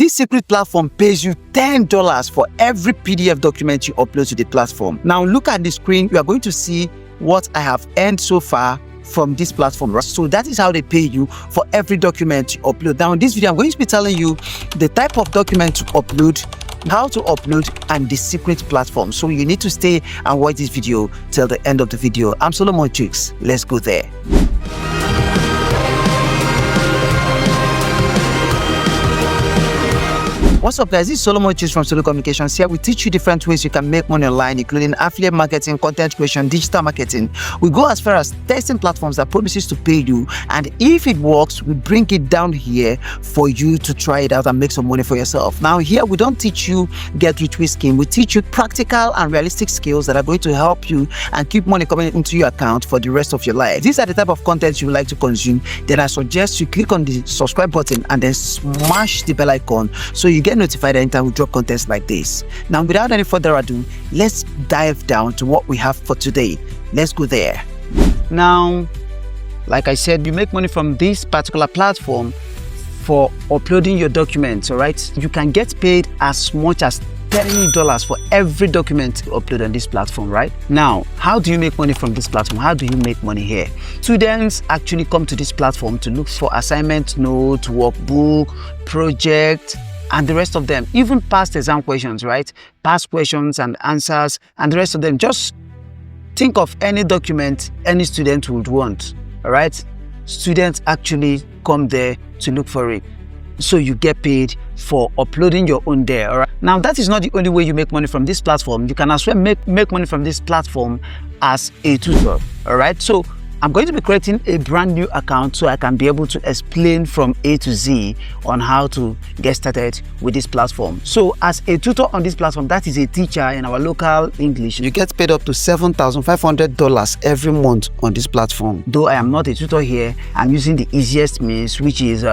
This secret platform pays you $10 for every PDF document you upload to the platform. Now look at the screen. You are going to see what I have earned so far from this platform, right? So that is how they pay you for every document you upload. Now in this video, I'm going to be telling you the type of document to upload, how to upload, and the secret platform. So you need to stay and watch this video till the end of the video. I'm Solomon Chooks. Let's go there. What's up guys, this is Solomon Chooks from Solo Communications. Here we teach you different ways you can make money online, including affiliate marketing, content creation, digital marketing. We go as far as testing platforms that promises to pay you, and if it works, we bring it down here for you to try it out and make some money for yourself. Now here we don't teach you get rich quick scheme, we teach you practical and realistic skills that are going to help you and keep money coming into your account for the rest of your life. These are the type of content you would like to consume. Then I suggest you click on the subscribe button and then smash the bell icon so you get notified anytime we drop contents like this. Now without any further ado, let's dive down to what we have for today. Let's go there. Now, like I said, you make money from this particular platform for uploading your documents. All right, you can get paid as much as $30 for every document you upload on this platform. Right now, how do you make money from this platform? How do you make money here? Students actually come to this platform to look for assignment note, workbook, project, and the rest of them, even past exam questions, right? Past questions and answers, and the rest of them. Just think of any document any student would want. All right, students actually come there to look for it, so you get paid for uploading your own there. All right, now that is not the only way you make money from this platform. You can as well make money from this platform as a tutor. All right, so I'm going to be creating a brand new account so I can be able to explain from A to Z on how to get started with this platform. So as a tutor on this platform, that is a teacher in our local English, you get paid up to $7,500 every month on this platform. Though I am not a tutor here, I'm using the easiest means, which is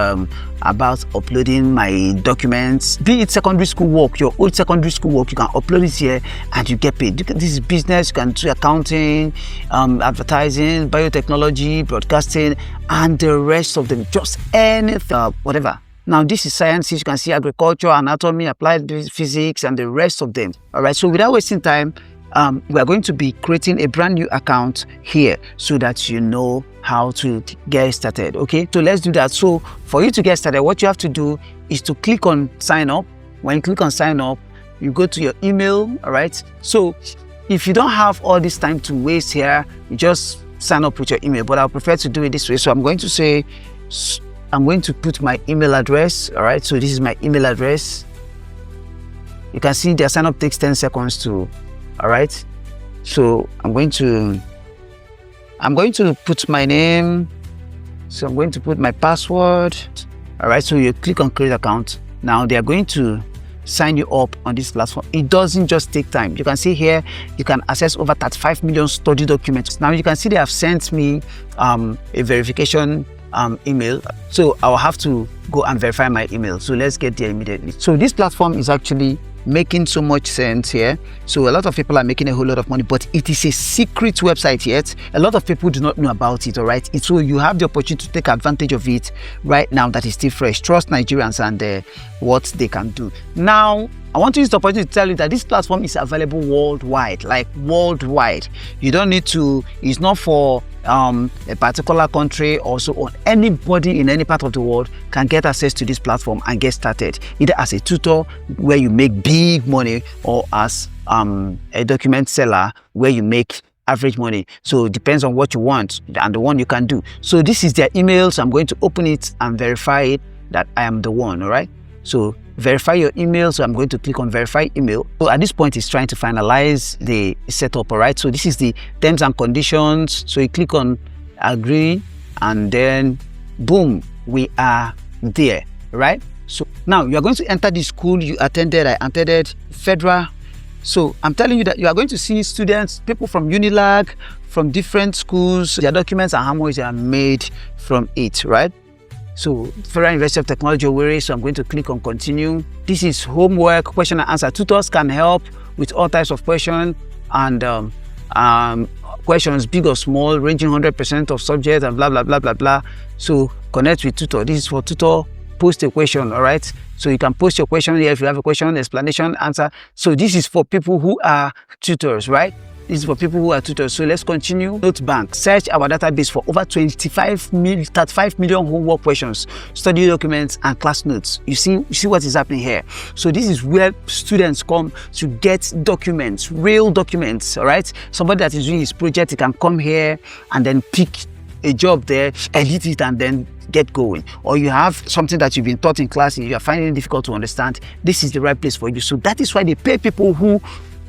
about uploading my documents. Be it secondary school work, your old secondary school work, you can upload it here and you get paid. This is business. You can do accounting, advertising, biotechnology, broadcasting, and the rest of them, just anything, whatever. Now this is sciences. You can see agriculture, anatomy, applied physics, and the rest of them. All right, so without wasting time, we are going to be creating a brand new account here so that you know how to get started. Okay, so let's do that. So for you to get started, what you have to do is to click on sign up. When you click on sign up, you go to your email. All right, so if you don't have all this time to waste here, you just sign up with your email, but I prefer to do it this way. So I'm going to say, I'm going to put my email address. All right, so this is my email address. You can see the sign up takes 10 seconds to. All right, so I'm going to put my name. So I'm going to put my password. All right, so you click on create account. Now they are going to sign you up on this platform. It doesn't just take time. You can see here, you can access over 35 million study documents. Now you can see they have sent me a verification email. So I'll have to go and verify my email. So let's get there immediately. So this platform is actually making so much sense here. So a lot of people are making a whole lot of money, but it is a secret website yet. A lot of people do not know about it. All right, so you have the opportunity to take advantage of it right now that is still fresh. Trust Nigerians and what they can do. Now I want to use the opportunity to tell you that this platform is available worldwide, like worldwide. You don't need to, it's not for a particular country or so on. Anybody in any part of the world can get access to this platform and get started, either as a tutor where you make big money or as a document seller where you make average money. So it depends on what you want and the one you can do. So this is their email. So I'm going to open it and verify it that I am the one. All right, so verify your email. So I'm going to click on verify email. So at this point, it's trying to finalize the setup. All right, so this is the terms and conditions. So you click on agree and then boom, we are there. Right, so now you are going to enter the school you attended. I attended Federal. So I'm telling you that you are going to see students, people from Unilag, from different schools, their documents and how much they are made from it. Right, so Federal University of Technology Owerri. So I'm going to click on continue. This is homework, question and answer. Tutors can help with all types of questions and questions big or small, ranging 100% of subject and blah blah blah blah blah. So connect with tutor. This is for tutor post a question, all right? So you can post your question here if you have a question, explanation, answer. So this is for people who are tutors, right? This is for people who are tutors. So let's continue. Note bank. Search our database for over 35 million homework questions, study documents, and class notes. You see what is happening here. So this is where students come to get documents, real documents, all right? Somebody that is doing his project, he can come here and then pick a job there, edit it, and then get going. Or you have something that you've been taught in class and you are finding it difficult to understand. This is the right place for you. So that is why they pay people who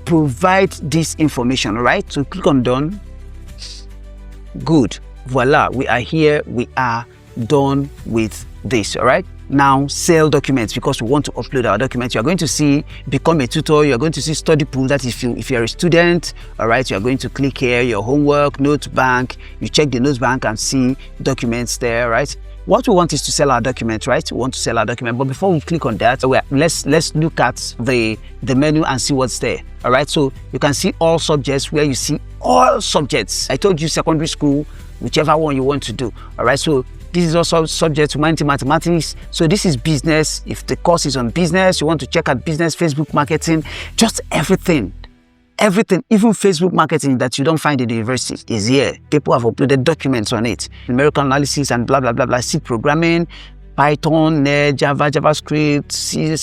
provide this information, right? So click on done. Good. Voila, we are here. We are done with this, all right? Now sell documents, because we want to upload our documents. You're going to see become a tutor. You're going to see study pool. That if you're a student, all right, you're going to click here, your homework, note bank. You check the note bank and see documents there, right? What we want is to sell our document, right? We want to sell our document, but before we click on that, let's look at the menu and see what's there. All right, so you can see all subjects, where you see all subjects. I told you secondary school, whichever one you want to do. All right, so this is also subject to humanity, mathematics. So this is business. If the course is on business, you want to check out business, Facebook marketing, just everything. Everything, even Facebook marketing that you don't find in the university is here. People have uploaded documents on it. Numerical analysis and blah, blah, blah, blah. C programming, Python, Net, Java, JavaScript, C#,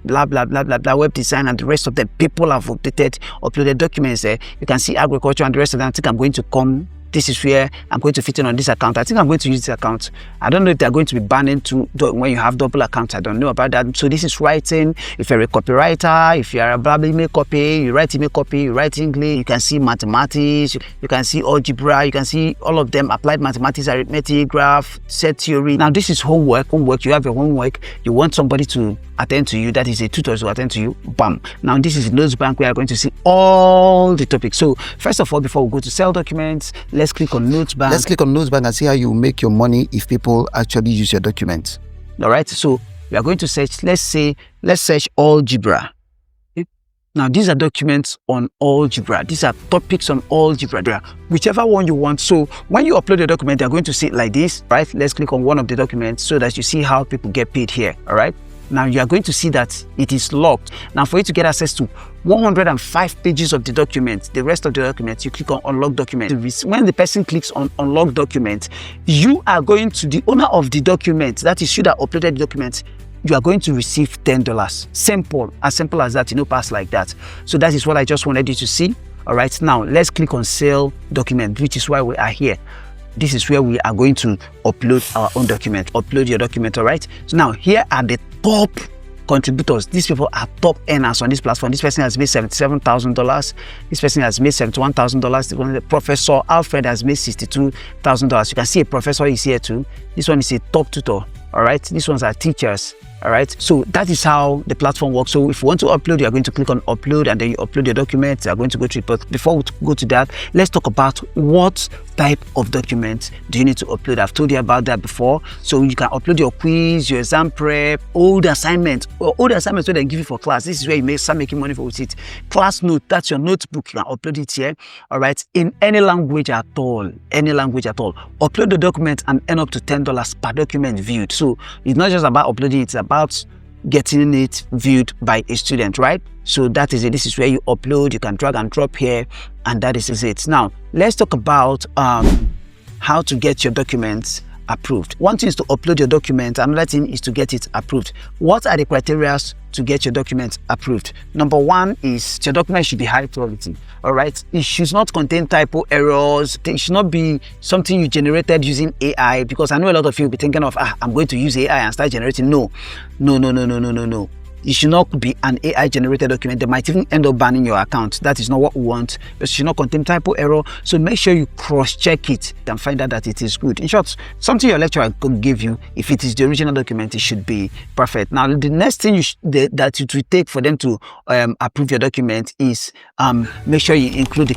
blah, blah, blah, blah, blah, web design, and the rest of the people have uploaded documents there. You can see agriculture and the rest of them. I think I'm going to come. This is where I'm going to fit in on this account. I think I'm going to use this account. I don't know if they're going to be banning when you have double accounts. I don't know about that. So this is writing. If you're a copywriter, if you're a blah email copy, you write email copy, you write English, you can see mathematics, you can see algebra, you can see all of them, applied mathematics, arithmetic, graph, set theory. Now this is homework. You have your homework. You want somebody to attend to you, that is a tutor to attend to you, bam. Now this is notes bank, where you're going to see all the topics. So first of all, before we go to sell documents, let's click on notes bank. Let's click on notes bank and see how you make your money if people actually use your documents. All right, so we are going to search, let's search algebra. Okay. Now these are documents on algebra. These are topics on algebra, whichever one you want. So when you upload a document, you're going to see it like this, right? Let's click on one of the documents so that you see how people get paid here. All right, now you are going to see that it is locked. Now for you to get access to 105 pages of the document, the rest of the document, you click on unlock document. When the person clicks on unlock document, you are going to the owner of the document, that is you that uploaded the document, you are going to receive $10. Simple, as simple as that, pass like that. So that is what I just wanted you to see. All right, now let's click on sell document, which is why we are here. This is where we are going to upload our own document. Upload your document, all right? So now here are the top contributors. These people are top earners on this platform. This person has made $77,000. This person has made $71,000. Professor Alfred has made $62,000. You can see a professor is here too. This one is a top tutor. All right, these ones are teachers. All right, so that is how the platform works. So if you want to upload, you are going to click on upload and then you upload your documents. You are going to go to it. But before we go to that, let's talk about what type of documents do you need to upload. I've told you about that before. So you can upload your quiz, your exam prep, old assignments, or old assignments where they give you for class. This is where you may start making money with it. Class note, that's your notebook. You can upload it here. All right, in any language at all, upload the document and earn up to $10 per document viewed. So it's not just about uploading, it's about getting it viewed by a student, right? So that is it. This is where you upload. You can drag and drop here, and that is it. Now let's talk about how to get your documents approved. One thing is to upload your document, another thing is to get it approved. What are the criteria to get your document approved? Number one is your document should be high quality. All right, it should not contain typo errors. It should not be something you generated using AI, because I know a lot of you will be thinking of I'm going to use AI and start generating. No. It should not be an AI generated document. They might even end up banning your account. That is not what we want. It should not contain typo error. So make sure you cross check it and find out that it is good. In short, something your lecturer could give you, if it is the original document, it should be perfect. Now the next thing that it will take for them to approve your document is make sure you include the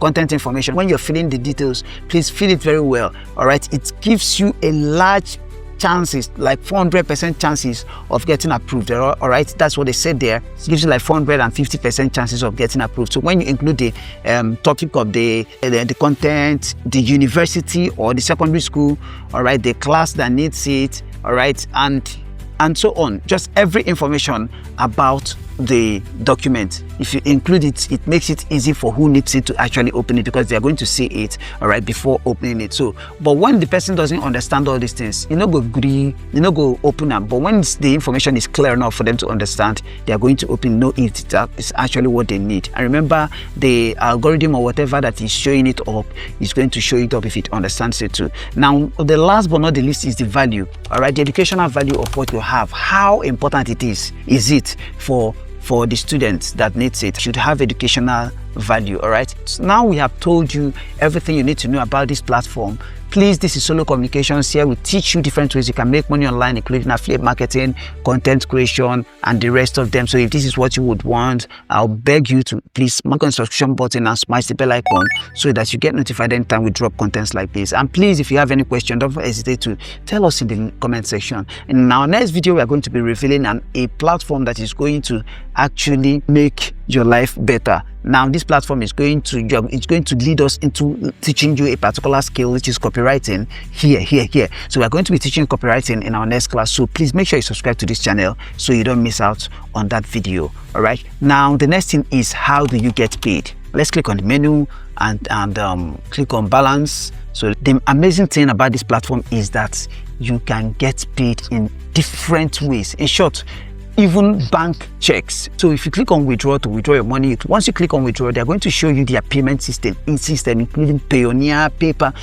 content information. When you're filling the details, please fill it very well. All right, it gives you a large chances, like 400% chances of getting approved. All right, that's what they said there. It gives you like 450% chances of getting approved. So when you include the topic of the content, the university or the secondary school, all right, the class that needs it, all right, and so on. Just every information about the document. If you include it, it makes it easy for who needs it to actually open it, because they are going to see it, all right, before opening it. So, but when the person doesn't understand all these things, go agree, go open them. But when the information is clear enough for them to understand, they are going to open, know it, that is actually what they need. And remember, the algorithm or whatever that is showing it up is going to show it up if it understands it too. Now, the last but not the least is the value, all right, the educational value of what you have. How important it is it for the students that needs it? Should have educational value, all right? So now we have told you everything you need to know about this platform. Please, this is Solo Communications. Here we teach you different ways you can make money online, including affiliate marketing, content creation, and the rest of them. So if this is what you would want, I'll beg you to please mark on the subscription button and smash the bell icon so that you get notified anytime we drop contents like this. And please, if you have any question, don't hesitate to tell us in the comment section. In our next video, we are going to be revealing a platform that is going to actually make your life better. Now, this platform is going to lead us into teaching you a particular skill, which is copywriting here. So we are going to be teaching copywriting in our next class. So please make sure you subscribe to this channel so you don't miss out on that video. All right. Now, the next thing is, how do you get paid? Let's click on the menu and click on balance. So the amazing thing about this platform is that you can get paid in different ways. In short, even bank checks. So if you click on withdraw to withdraw your money, once you click on withdraw, they're going to show you their payment system, including Payoneer, PayPal.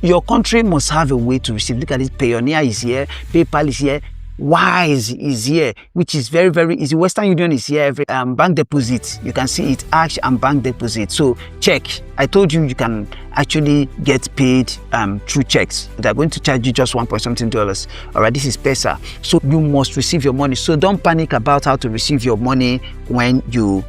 Your country must have a way to receive. Look at this, Payoneer is here, PayPal is here, Wise is here, which is very, very easy. Western Union is here. Every bank deposit, you can see it, Ash and bank deposit. So check. I told you you can actually get paid through checks. They're going to charge you just $1 something. All right, this is Pesa. So you must receive your money. So don't panic about how to receive your money when you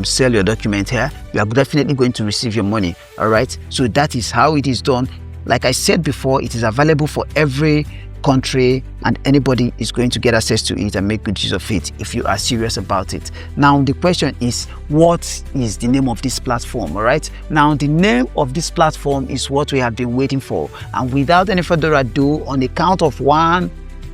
sell your document here. You are definitely going to receive your money. All right. So that is how it is done. Like I said before, it is available for every country, and anybody is going to get access to it and make good use of it if you are serious about it. Now the question is, what is the name of this platform? All right, now the name of this platform is what we have been waiting for, and without any further ado, on the count of 1,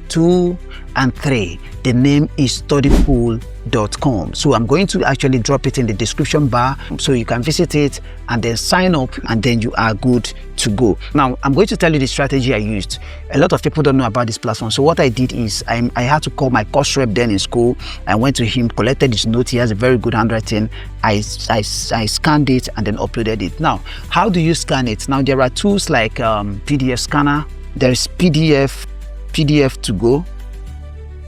2, and 3, the name is studypool.com. So I'm going to actually drop it in the description bar so you can visit it and then sign up, and then you are good to go. Now I'm going to tell you the strategy I used. A lot of people don't know about this platform. So what I did is I had to call my course rep then in school. I went to him, collected his note. He has a very good handwriting. I scanned it and then uploaded it. Now, how do you scan it? Now there are tools like PDF scanner. There is PDF to go.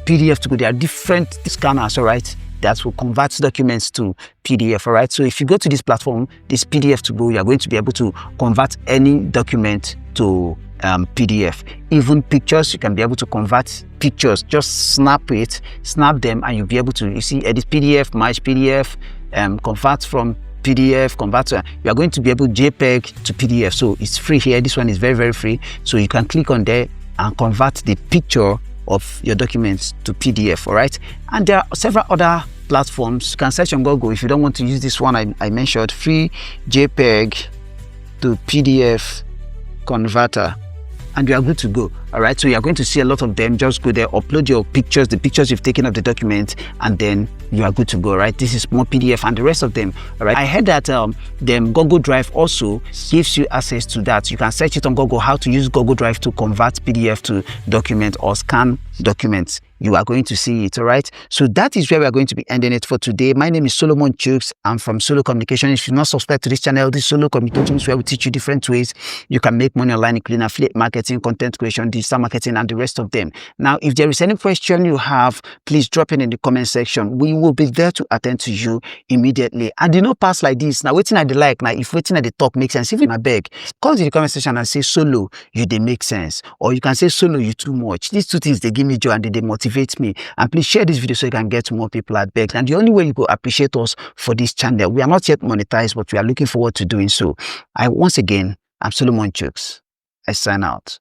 There are different scanners, all right, that will convert documents to PDF, all right. So if you go to this platform, this PDF to go, you are going to be able to convert any document to PDF. Even pictures, you can be able to convert pictures. Just snap them, and you'll be able to, you see, edit PDF, merge PDF, convert from PDF, you are going to be able to JPEG to PDF. So it's free here. This one is very, very free. So you can click on there and convert the picture of your documents to PDF, all right. And there are several other platforms. You can search on Google if you don't want to use this one I mentioned, free JPEG to PDF converter, and you are good to go. All right, so you are going to see a lot of them. Just go there, upload your pictures, the pictures you've taken of the document, and then you are good to go. Right, this is more PDF and the rest of them. All right, I heard that them Google Drive also gives you access to that. You can search it on Google how to use Google Drive to convert PDF to document or scan documents. You are going to see it. All right, so that is where we are going to be ending it for today. My name is Solomon Chooks. I'm from Solo Communication. If you're not subscribed to this channel, this Solo Communication is where we teach you different ways you can make money online, including affiliate marketing, content creation, digital marketing, and the rest of them. Now, if there is any question you have, please drop it in the comment section. We will be there to attend to you immediately. And do not pass like this. Now, waiting at the like. Now, if waiting at the talk makes sense, even I beg, come to the comment section and say, Solo, you they make sense. Or you can say, Solo, you too much. These two things, they give me joy and they motivate me. And please share this video so you can get to more people at beg. And the only way you go appreciate us for this channel, we are not yet monetized, but we are looking forward to doing so. Once again, I'm Solomon Chooks. I sign out.